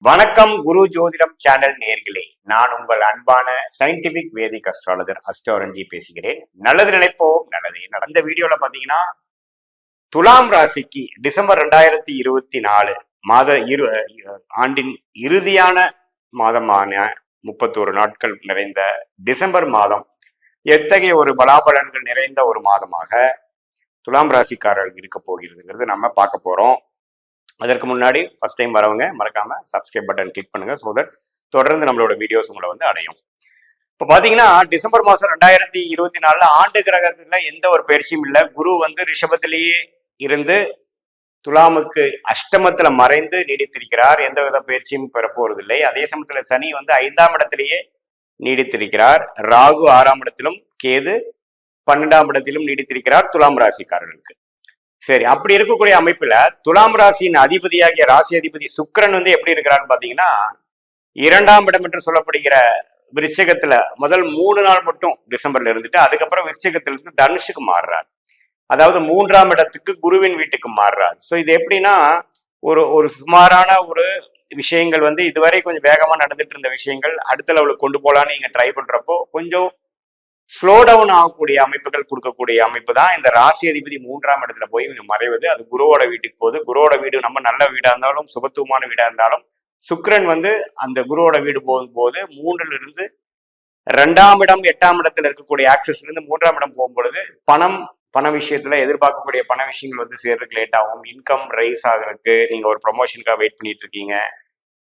வணக்கம் குரு ஜோதிடம் சேனல் நேர்களே, நான் உங்கள் அன்பான சயின்டிபிக் வேதிக் அஸ்ட்ராலஜர் அஸ்ட்ரோரஞ்சி பேசுகிறேன். நல்லது நினைப்போம், நல்லதே நடந்த. இந்த வீடியோல பாத்தீங்கன்னா துலாம் ராசிக்கு டிசம்பர் 2024 மாத ஆண்டின் இறுதியான மாதமான 31 நாட்கள் நிறைந்த டிசம்பர் மாதம் எத்தகைய ஒரு பலாபலன்கள் நிறைந்த ஒரு மாதமாக துலாம் ராசிக்காரர்கள் இருக்க போகிறதுங்கிறது நம்ம பார்க்க போறோம். அதற்கு முன்னாடி ஃபர்ஸ்ட் டைம் வரவங்க மறக்காம சப்ஸ்கிரைப் பட்டன் கிளிக் பண்ணுங்க. ஸோ தட் தொடர்ந்து நம்மளோட வீடியோஸ் உங்களை வந்து அடையும். இப்போ பாத்தீங்கன்னா டிசம்பர் மாதம் 2024 ஆண்டு கிரகத்துல எந்த ஒரு பயிற்சியும் இல்லை. குரு வந்து ரிஷபத்திலேயே இருந்து துலாமுக்கு அஷ்டமத்துல மறைந்து நீடித்திருக்கிறார். எந்த வித பயிற்சியும் பெற போறதில்லை. அதே சமயத்துல சனி வந்து 5ஆம் இடத்திலேயே நீடித்திருக்கிறார். ராகு 6ஆம் இடத்திலும், கேது 12ஆம் இடத்திலும் நீடித்திருக்கிறார் துலாம் ராசிக்காரர்களுக்கு. சரி, அப்படி இருக்கக்கூடிய அமைப்புல துலாம் ராசியின் அதிபதியாகிய ராசி அதிபதி சுக்கிரன் வந்து எப்படி இருக்கிறான்னு பாத்தீங்கன்னா 2ஆம் இடம் என்று சொல்லப்படுகிற விருச்சிகத்துல முதல் 3 நாள் மட்டும் டிசம்பர்ல இருந்துட்டு அதுக்கப்புறம் விருச்சிகத்துல இருந்து தனுஷுக்கு மாறுறார். அதாவது 3ஆம் இடத்துக்கு குருவின் வீட்டுக்கு மாறுறார். ஸோ இது எப்படின்னா ஒரு சுமாரான ஒரு விஷயங்கள் வந்து இதுவரை கொஞ்சம் வேகமா நடந்துட்டு இருந்த விஷயங்கள் அடுத்த லெவலுக்கு கொண்டு போலான்னு நீங்க ட்ரை பண்றப்போ கொஞ்சம் ஸ்லோ டவுன் ஆகக்கூடிய அமைப்புகள் கொடுக்கக்கூடிய அமைப்பு தான் இந்த ராசி அதிபதி 3ஆம் இடத்துல போய் மறைவது. அது குருவோட வீட்டுக்கு போகுது. குருவோட வீடு நம்ம நல்ல வீடா இருந்தாலும் சுபத்துவமான வீடா இருந்தாலும் சுக்கிரன் வந்து அந்த குருவோட வீடு போகும்போது 3ல இருந்து 2ஆம் இடம் 8ஆம் இடத்துல இருக்கக்கூடிய ஆக்சஸ்ல இருந்து 3ஆம் இடம் போகும்பொழுது பண விஷயத்துல எதிர்பார்க்கக்கூடிய பண விஷயங்கள் வந்து சேர்றதுக்கு லேட் ஆகும். இன்கம் ரைஸ் ஆகுறதுக்கு, நீங்க ஒரு ப்ரொமோஷனுக்காக வெயிட் பண்ணிட்டு இருக்கீங்க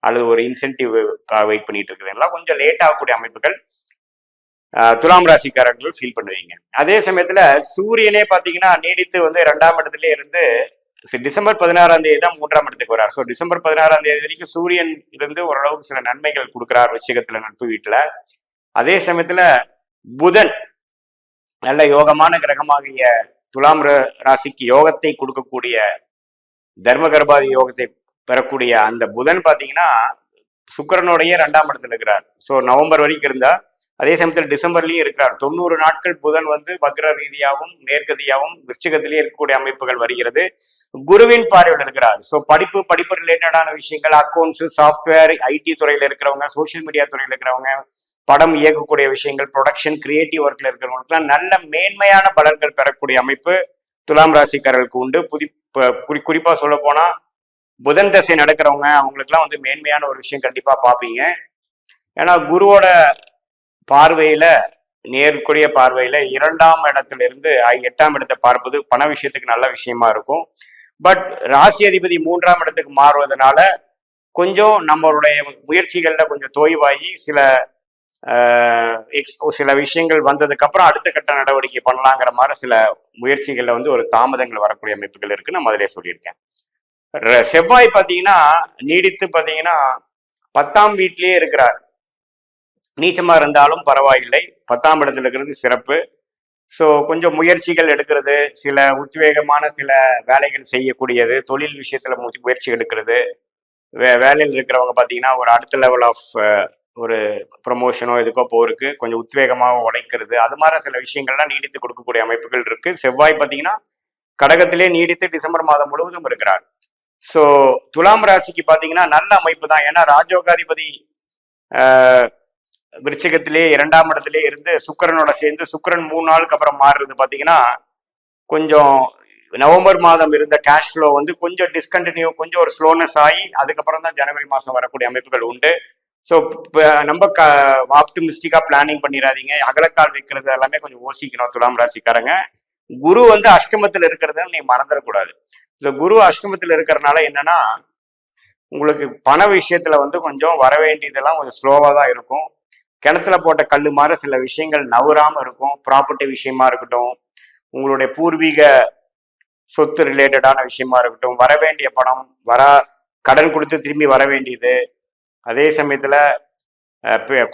அல்லது ஒரு இன்சென்டிவ்காக வெயிட் பண்ணிட்டு இருக்கிறீங்களா, கொஞ்சம் லேட் ஆகக்கூடிய அமைப்புகள் துலாம் ராசிக்காரர்கள் ஃபீல் பண்ணுவீங்க. அதே சமயத்துல சூரியனே பாத்தீங்கன்னா நீடித்து வந்து 2ஆம் இடத்துல இருந்து டிசம்பர் 16ஆம் தேதி தான் 3ஆம் இடத்துக்கு வர்றார். ஸோ டிசம்பர் 16ஆம் தேதி வரைக்கும் சூரியன் இருந்து ஓரளவுக்கு சில நன்மைகள் கொடுக்கிறார் ரிஷிகத்துல, நட்பு வீட்டுல. அதே சமயத்துல புதன் நல்ல யோகமான கிரகமாகிய துலாம் ராசிக்கு யோகத்தை கொடுக்கக்கூடிய தர்ம கர்ப்பாதி யோகத்தை பெறக்கூடிய அந்த புதன் பாத்தீங்கன்னா சுக்கிரனுடைய 2ஆம் இடத்துல இருக்கிறார். ஸோ நவம்பர் வரைக்கும் இருந்தா, அதே சமயத்தில் டிசம்பர்லயும் இருக்கிறார். 90 நாட்கள் புதன் வந்து வக்ர ரீதியாகவும் நேர்கதியாகவும் விருச்சிகத்திலேயே இருக்கக்கூடிய அமைப்புகள் வருகிறது. குருவின் பார்வையில் இருக்கிறார். ஸோ படிப்பு ரிலேட்டடான விஷயங்கள், அக்கௌண்ட்ஸ், சாஃப்ட்வேர், ஐடி துறையில இருக்கிறவங்க, சோசியல் மீடியா துறையில இருக்கிறவங்க, படம் இயக்கக்கூடிய விஷயங்கள், ப்ரொடக்ஷன், கிரியேட்டிவ் ஒர்க்ல இருக்கிறவங்களுக்குலாம் நல்ல மேன்மையான பலன்கள் பெறக்கூடிய அமைப்பு துலாம் ராசிக்காரர்களுக்கு உண்டு. குறிப்பா சொல்ல போனா புதன் தசை நடக்கிறவங்க அவங்களுக்குலாம் வந்து மேன்மையான ஒரு விஷயம் கண்டிப்பா பார்ப்பீங்க. ஏன்னா குருவோட பார்வையில, நேர்கூடிய பார்வையில 2ஆம் இடத்துல இருந்து 8ஆம் இடத்தை பார்ப்பது பண விஷயத்துக்கு நல்ல விஷயமா இருக்கும். பட் ராசி அதிபதி 3ஆம் இடத்துக்கு மாறுவதனால கொஞ்சம் நம்மளுடைய முயற்சிகள்ல கொஞ்சம் தோய்வாகி சில விஷயங்கள் வந்ததுக்கு அப்புறம் அடுத்த கட்ட நடவடிக்கை பண்ணலாங்கிற மாதிரி சில முயற்சிகள்ல வந்து ஒரு தாமதங்கள் வரக்கூடிய அமைப்புகள் இருக்குன்னு நான் முதலே சொல்லியிருக்கேன். செவ்வாய் பாத்தீங்கன்னா நீடித்து பாத்தீங்கன்னா 10ஆம் வீட்டிலேயே இருக்கிறார். நீச்சமா இருந்தாலும் பரவாயில்லை, 10ஆம் இடத்துல இருக்கிறது சிறப்பு. ஸோ கொஞ்சம் முயற்சிகள் எடுக்கிறது, சில உத்வேகமான சில வேலைகள் செய்யக்கூடியது, தொழில் விஷயத்துல முயற்சி எடுக்கிறது, வேலையில் இருக்கிறவங்க பார்த்தீங்கன்னா ஒரு அடுத்த லெவல் ஆஃப் ஒரு ப்ரொமோஷனோ எதுக்கோ போருக்கு கொஞ்சம் உத்வேகமாக உழைக்கிறது, அது மாதிரி சில விஷயங்கள்லாம் நீடித்து கொடுக்கக்கூடிய அமைப்புகள் இருக்கு. செவ்வாய் பார்த்தீங்கன்னா கடகத்திலே நீடித்து டிசம்பர் மாதம் முழுவதும் இருக்கிறார். ஸோ துலாம் ராசிக்கு பார்த்தீங்கன்னா நல்ல அமைப்பு தான். ஏன்னா ராஜோகாதிபதி விருச்சிகத்திலே 2ஆம் இடத்திலே இருந்து சுக்கிரனோட சேர்ந்து சுக்கிரன் 3 நாளுக்கு அப்புறம் மாறுறது பாத்தீங்கன்னா கொஞ்சம் நவம்பர் மாதம் இருந்த கேஷ் ஃப்ளோ வந்து கொஞ்சம் டிஸ்கண்டினியூ, கொஞ்சம் ஒரு ஸ்லோனஸ் ஆகி அதுக்கப்புறம் தான் ஜனவரி மாதம் வரக்கூடிய அமைப்புகள் உண்டு. ஸோ நம்ம ஆப்டிமிஸ்டிக்கா பிளானிங் பண்ணிடாதீங்க. அகலக்கால் வைக்கிறது எல்லாமே கொஞ்சம் யோசிக்கணும் துலாம் ராசிக்காரங்க. குரு வந்து அஷ்டமத்தில் இருக்கிறத நீ மறந்துடக்கூடாது. இந்த குரு அஷ்டமத்தில் இருக்கிறதுனால என்னன்னா உங்களுக்கு பண விஷயத்துல வந்து கொஞ்சம் வர வேண்டியதெல்லாம் கொஞ்சம் ஸ்லோவா தான் இருக்கும். கிணத்துல போட்ட கல்லு மாதிரி சில விஷயங்கள் நவராம இருக்கும். ப்ராப்பர்ட்டி விஷயமா இருக்கட்டும், உங்களுடைய பூர்வீக சொத்து ரிலேட்டடான விஷயமா இருக்கட்டும், வர வேண்டிய பணம் கடன் கொடுத்து திரும்பி வர வேண்டியது, அதே சமயத்துல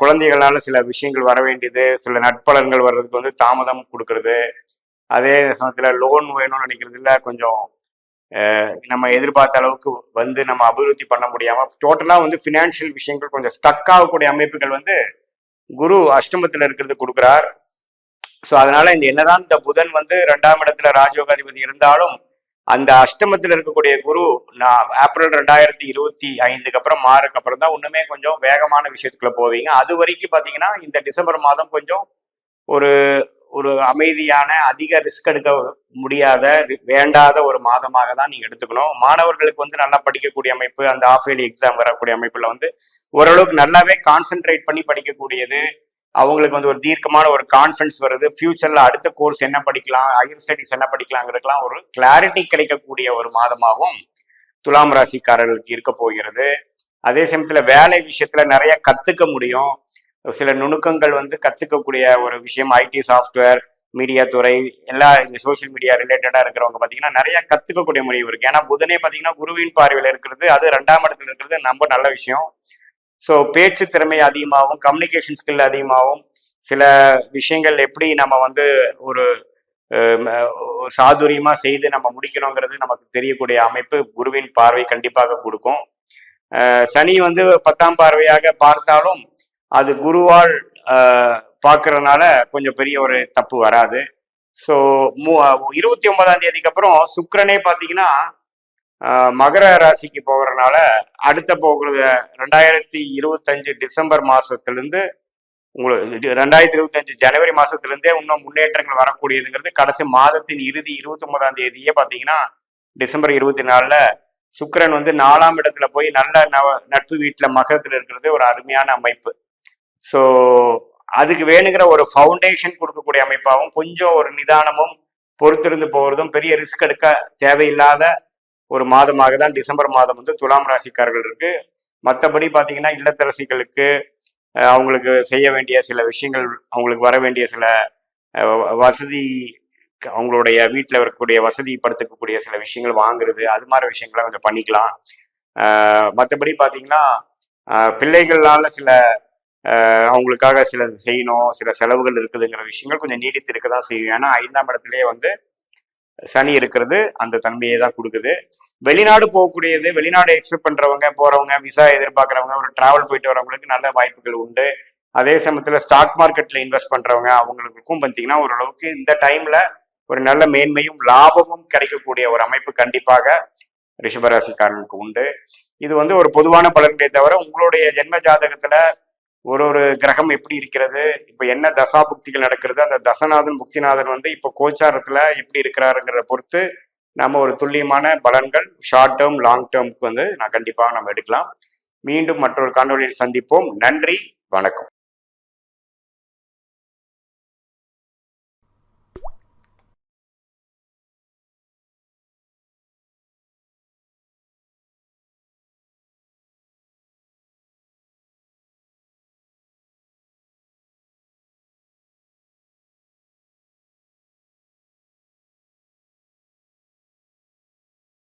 குழந்தைகளால சில விஷயங்கள் வர வேண்டியது, சில நட்பலன்கள் வர்றதுக்கு வந்து தாமதம் கொடுக்கறது, அதே சமயத்துல லோன் வேணும்னு நினைக்கிறதுல கொஞ்சம் நம்ம எதிர்பார்த்த அளவுக்கு வந்து நம்ம அபிவிருத்தி பண்ண முடியாம டோட்டலா வந்து பினான்சியல் விஷயங்கள் கொஞ்சம் ஸ்டக் ஆகக்கூடிய அமைப்புகள் வந்து குரு அஷ்டமத்துல இருக்கிறது கொடுக்குறார். ஸோ அதனால இந்த என்னதான் இந்த புதன் வந்து 2ஆம் இடத்துல ராஜயோகாதிபதி இருந்தாலும் அந்த அஷ்டமத்தில் இருக்கக்கூடிய குரு நான் ஏப்ரல் 2025 அப்புறம் மாறுக்கு அப்புறம் தான் இன்னுமே கொஞ்சம் வேகமான விஷயத்துக்குள்ள போவீங்க. அது வரைக்கும் பாத்தீங்கன்னா இந்த டிசம்பர் மாதம் கொஞ்சம் ஒரு ஒரு அமைதியான, அதிக ரிஸ்க் எடுக்க முடியாத, வேண்டாத ஒரு மாதமாக தான் நீங்க எடுத்துக்கணும். மாணவர்களுக்கு வந்து நல்லா படிக்கக்கூடிய அமைப்பு, அந்த ஆஃப் இயர்லி எக்ஸாம் வரக்கூடிய அமைப்புல வந்து ஓரளவுக்கு நல்லாவே கான்சென்ட்ரேட் பண்ணி படிக்கக்கூடியது, அவங்களுக்கு வந்து ஒரு தீர்க்கமான ஒரு கான்ஃபிடன்ஸ் வருது. ஃபியூச்சர்ல அடுத்த கோர்ஸ் என்ன படிக்கலாம், ஹையர் ஸ்டடிஸ் என்ன படிக்கலாங்கிறதுக்கெல்லாம் ஒரு கிளாரிட்டி கிடைக்கக்கூடிய ஒரு மாதமாகவும் துலாம் ராசிக்காரர்களுக்கு இருக்க போகிறது. அதே சமயத்துல வேலை விஷயத்துல நிறைய கத்துக்க முடியும். சில நுணுக்கங்கள் வந்து கத்துக்கக்கூடிய ஒரு விஷயம். ஐடி, சாஃப்ட்வேர், மீடியா துறை, எல்லா இந்த சோசியல் மீடியா ரிலேட்டடா இருக்கிறவங்க பாத்தீங்கன்னா நிறைய கத்துக்கக்கூடிய முடிவு இருக்கு. ஏன்னா புதனே பாத்தீங்கன்னா குருவின் பார்வையில இருக்கிறது, அது 2ஆம் இடத்துல இருக்கிறது ரொம்ப நல்ல விஷயம். ஸோ பேச்சு திறமை அதிகமாகவும், கம்யூனிகேஷன் ஸ்கில் அதிகமாகவும், சில விஷயங்கள் எப்படி நம்ம வந்து ஒரு சாதுரியமா செய்து நம்ம முடிக்கணுங்கிறது நமக்கு தெரியக்கூடிய அமைப்பு குருவின் பார்வை கண்டிப்பாக கொடுக்கும். சனி வந்து 10ஆம் பார்வையாக பார்த்தாலும் அது குருவால் பார்க்கறதுனால கொஞ்சம் பெரிய ஒரு தப்பு வராது. ஸோ 29ஆம் தேதிக்கு அப்புறம் சுக்கிரனே பார்த்தீங்கன்னா மகர ராசிக்கு போகிறதுனால அடுத்த போகிறது 2025 டிசம்பர் மாசத்திலிருந்து உங்களுக்கு 2025 ஜனவரி மாசத்திலிருந்தே இன்னும் முன்னேற்றங்கள் வரக்கூடியதுங்கிறது. கடைசி மாதத்தின் இறுதி 29ஆம் தேதியே பார்த்தீங்கன்னா டிசம்பர் 24ல சுக்கிரன் வந்து 4ஆம் இடத்துல போய் நல்ல நட்பு வீட்டுல மகரத்துல இருக்கிறது ஒரு அருமையான அமைப்பு. ஸோ அதுக்கு வேணுங்கிற ஒரு ஃபவுண்டேஷன் கொடுக்கக்கூடிய அமைப்பாகவும், கொஞ்சம் ஒரு நிதானமும் பொறுத்திருந்து போகிறதும், பெரிய ரிஸ்க் எடுக்க தேவையில்லாத ஒரு மாதமாக தான் டிசம்பர் மாதம் வந்து துலாம் ராசிக்காரர்கள் இருக்கு. மற்றபடி பார்த்தீங்கன்னா இல்லத்தரசிகளுக்கு அவங்களுக்கு செய்ய வேண்டிய சில விஷயங்கள், அவங்களுக்கு வர வேண்டிய சில வசதி, அவங்களுடைய வீட்டில் இருக்கக்கூடிய வசதிப்படுத்தக்கூடிய சில விஷயங்கள் வாங்குறது, அது மாதிரி விஷயங்களை கொஞ்சம் பண்ணிக்கலாம். மற்றபடி பார்த்தீங்கன்னா பிள்ளைகளால சில அவங்களுக்காக சில செய்யணும், சில செலவுகள் இருக்குதுங்கிற விஷயங்கள் கொஞ்சம் நீடித்து இருக்க தான் செய்யும். ஏன்னா 5ஆம் இடத்துலயே வந்து சனி இருக்கிறது அந்த தன்மையை தான் கொடுக்குது. வெளிநாடு போகக்கூடியது, வெளிநாடு எக்ஸ்பெக்ட் பண்றவங்க, போறவங்க, விசா எதிர்பார்க்கறவங்க, ஒரு டிராவல் போயிட்டு வரவங்களுக்கு நல்ல வாய்ப்புகள் உண்டு. அதே சமயத்துல ஸ்டாக் மார்க்கெட்ல இன்வெஸ்ட் பண்றவங்க அவங்களுக்கும் பார்த்தீங்கன்னா ஓரளவுக்கு இந்த டைம்ல ஒரு நல்ல மேன்மையும் லாபமும் கிடைக்கக்கூடிய ஒரு அமைப்பு கண்டிப்பாக ரிஷபராசிக்காரர்களுக்கு உண்டு. இது வந்து ஒரு பொதுவான பலன்களை தவிர உங்களுடைய ஜென்ம ஜாதகத்துல ஒரு கிரகம் எப்படி இருக்கிறது, இப்ப என்ன தசா புக்திகள் நடக்கிறது, அந்த தசநாதன் புக்திநாதன் வந்து இப்ப கோச்சாரத்துல எப்படி இருக்கிறாருங்கிறத பொறுத்து நம்ம ஒரு துல்லியமான பலன்கள் ஷார்ட் டேர்ம், லாங் டேர்முக்கு வந்து நான் கண்டிப்பாக நம்ம எடுக்கலாம். மீண்டும் மற்றொரு காணொலியில் சந்திப்போம். நன்றி, வணக்கம்.